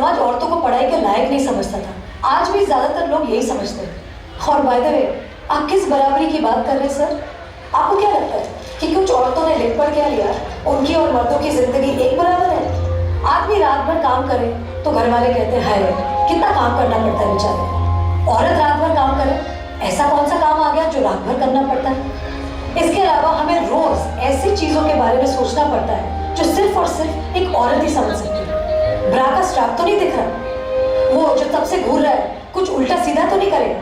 समाज औरतों को पढ़ाई के लायक नहीं समझता था। आज भी ज्यादातर लोग यही समझते हैं। और बाय द वे, आप किस बराबरी की बात कर रहे हैं सर? आपको क्या लगता है कि कुछ औरतों ने लिख पढ़ क्या लिया, उनकी और मर्दों की जिंदगी एक बराबर है? आदमी रात भर काम करे तो घर वाले कहते हैं हाय कितना काम करना पड़ता है बेचारे। औरत रात भर काम करे, ऐसा कौन सा काम आ गया जो रात भर करना पड़ता है? इसके अलावा हमें रोज ऐसी चीजों के बारे में सोचना पड़ता है जो सिर्फ और सिर्फ एक औरत ही समझ सकती है। ब्रा का स्ट्रैप तो नहीं दिख रहा, वो जो तब से घूर रहा है कुछ उल्टा सीधा तो नहीं करेगा?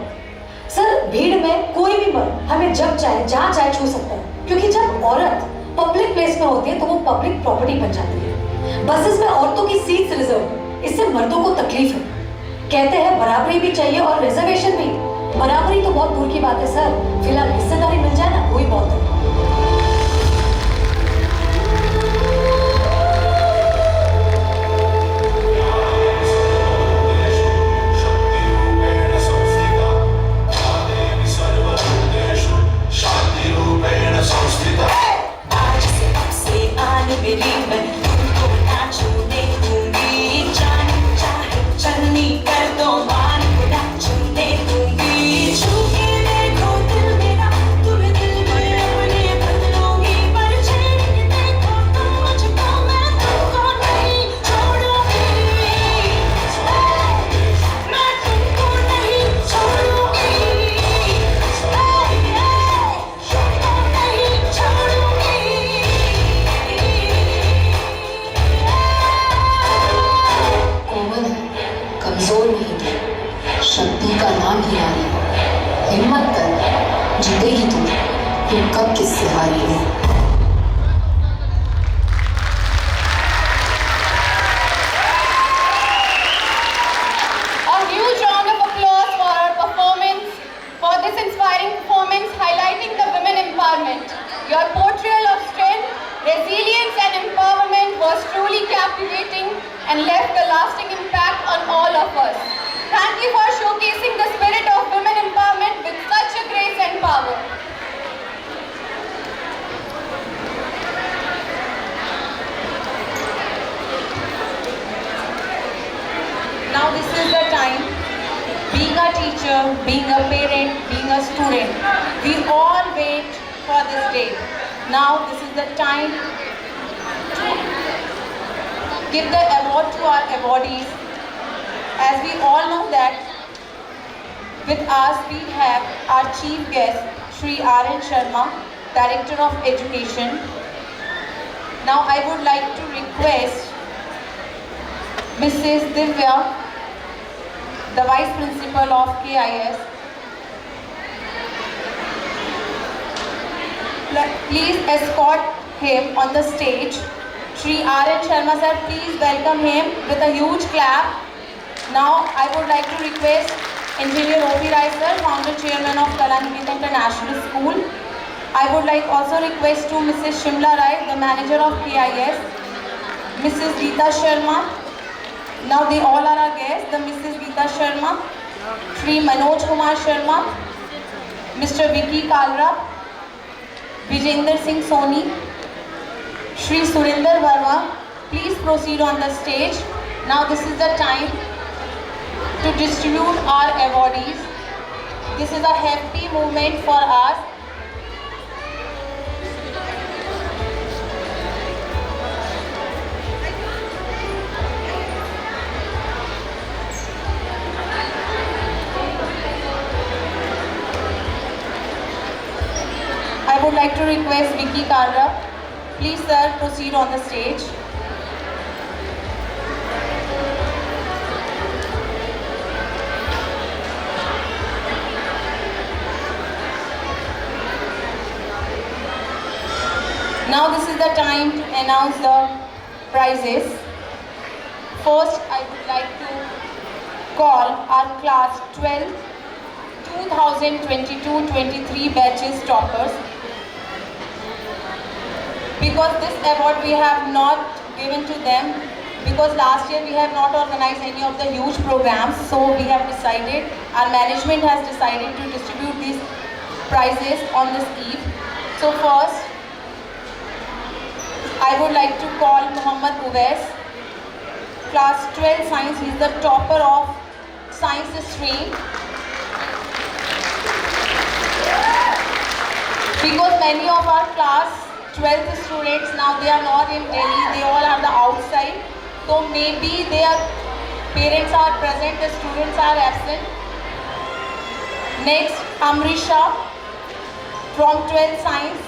सर, भीड़ में कोई भी मर्द हमें जब चाहे जहां चाहे छू सकता है, क्योंकि जब औरत पब्लिक प्लेस में होती है तो वो पब्लिक प्रॉपर्टी बन जाती है। बसेस में औरतों की सीट्स रिजर्व, इससे मर्दों को तकलीफ है। कहते हैं बराबरी भी चाहिए और रिजर्वेशन भी। बराबरी तो बहुत दूर की बात है सर, फिलहाल हिस्सेदारी मिल जाए ना, वही बहुत है। शक्ति का नाम ही नारी, हिम्मत कर जीतेगी तू, कब किससे हारी है। A huge round of applause for our performance, for this inspiring performance highlighting the women empowerment. Your portrayal of strength, resilience and empowerment was truly captivating and left a lasting impact on all of us. Thank you for showcasing the spirit of women empowerment with such a grace and power. Now this is the time, being a teacher, being a parent, being a student, we all wait for this day. Now this is the time to give the award to our awardees. As we all know that with us we have our chief guest, Shri R.N. Sharma, Director of Education. Now I would like to request Mrs. Divya, the Vice Principal of KIS. Please escort him on the stage. Shri R.N. Sharma sir, please welcome him with a huge clap. Now I would like to request Engineer O.P. Rai sir, Founder Chairman of Kalaniketa International School. I would like also request to Mrs. Shimla Rai, the Manager of KIS, Mrs. Geeta Sharma. Now they all are our guests, the Mrs. Geeta Sharma, Shri Manoj Kumar Sharma, Mr. Vicky Kalra, Vijender Singh Soni, Shri Surinder Verma. Please proceed on the stage. Now this is the time to distribute our awardees. This is a happy moment for us. I would like to request Vicky Kalra. Please sir, proceed on the stage. Now this is the time to announce the prizes. First, I would like to call our class 12 2022-23 batches toppers. Because this award we have not given to them, because last year we have not organized any of the huge programs, so we have decided, our management has decided to distribute these prizes on this eve. So first, I would like to call Muhammad Uwais class 12 science. He is the topper of science stream. Because many of our class 12th students now, they are not in Delhi, they all are the outside. So maybe their parents are present, the students are absent. Next, Amrisha from 12th science.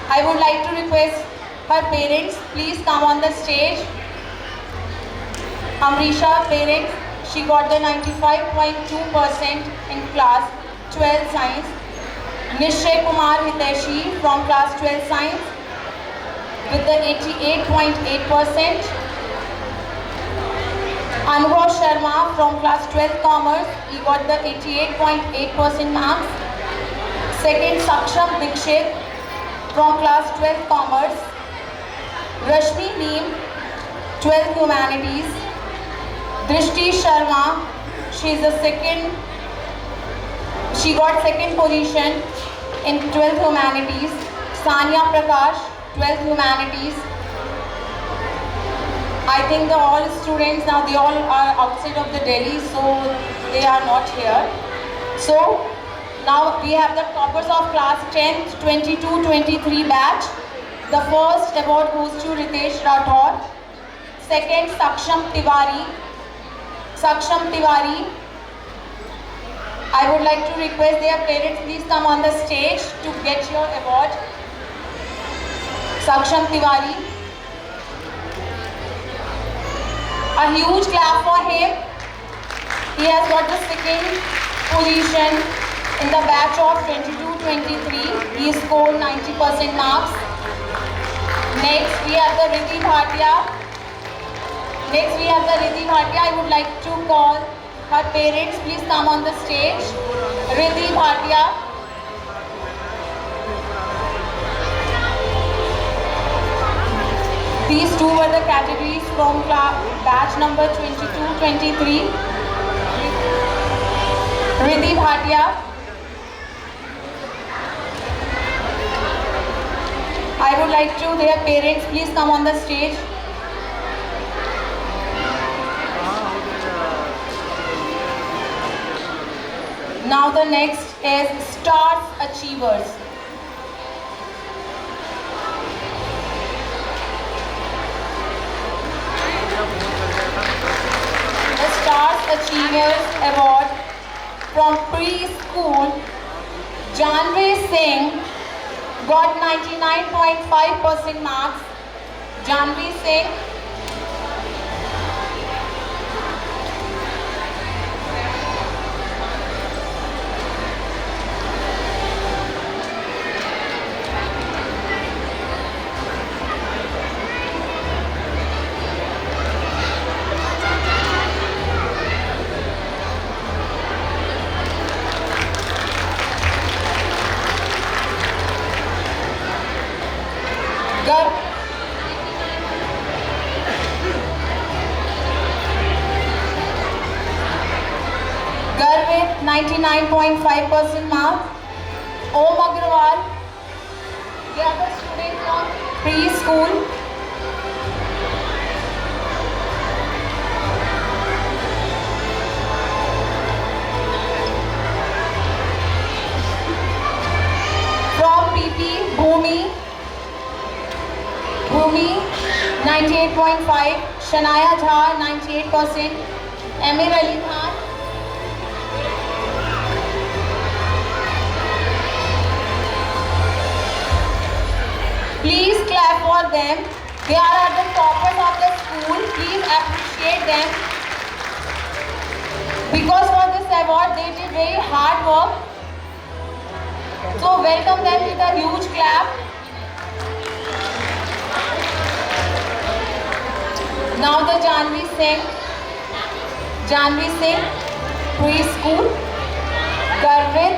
I would like to request her parents, please come on the stage. Amrisha parents, she got the 95.2% in class 12 science. Nishay Kumar Hiteshi from class 12 science with the 88.8%. Anubhav Sharma from class 12 commerce, he got the 88.8% marks. Second, Saksham Dikshit from class 12 commerce. Rashmi Neem, 12 humanities. Drishti Sharma, she is the second. She got second position in 12th humanities. Sanya Prakash, 12th humanities. I think the all students now, they all are outside of the Delhi, so they are not here. So now we have the toppers of class 10th, 22-23 batch. The first award goes to Ritesh Rathore. Second, Saksham Tiwari. Saksham Tiwari. I would like to request their parents, please come on the stage to get your award. Saksham Tiwari. A huge clap for him. He has got the second position in the batch of 22-23. He scored 90% marks. Next we have the Riddhi Bhatia. I would like to call her parents, please come on the stage. Riddhi Bhatia. These two were the categories from batch number 22-23. Riddhi Bhatia. I would like to, their parents, please come on the stage. Now the next is Stars Achievers. The Stars Achievers Award from preschool, Janvi Singh got 99.5% marks. Janvi Singh. Girl with 99.5% mark. Om Agrawal, they are the students from preschool. From PP, Bhumi 98.5, Shanaya Jha 98%, Amir Ali Khan. Please clap for them. They are at the toppers of the school. Please appreciate them. Because for this award, they did very hard work. So welcome them with a huge clap. Now the Janvi Singh, preschool, Garvit.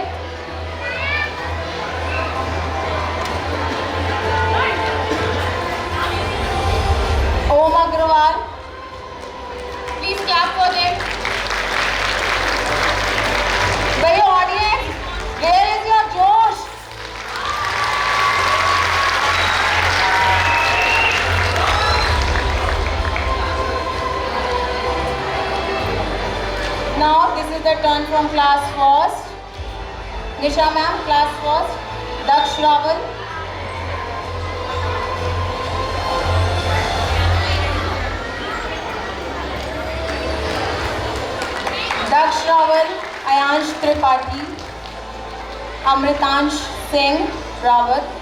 Om Agrawal. Please clap for them. Very audience, where is your Josh? turn from class first. Nisha ma'am, class first. Daksh Rawal. Daksh Rawal, Ayansh Tripathi, Amritansh Singh Rawat,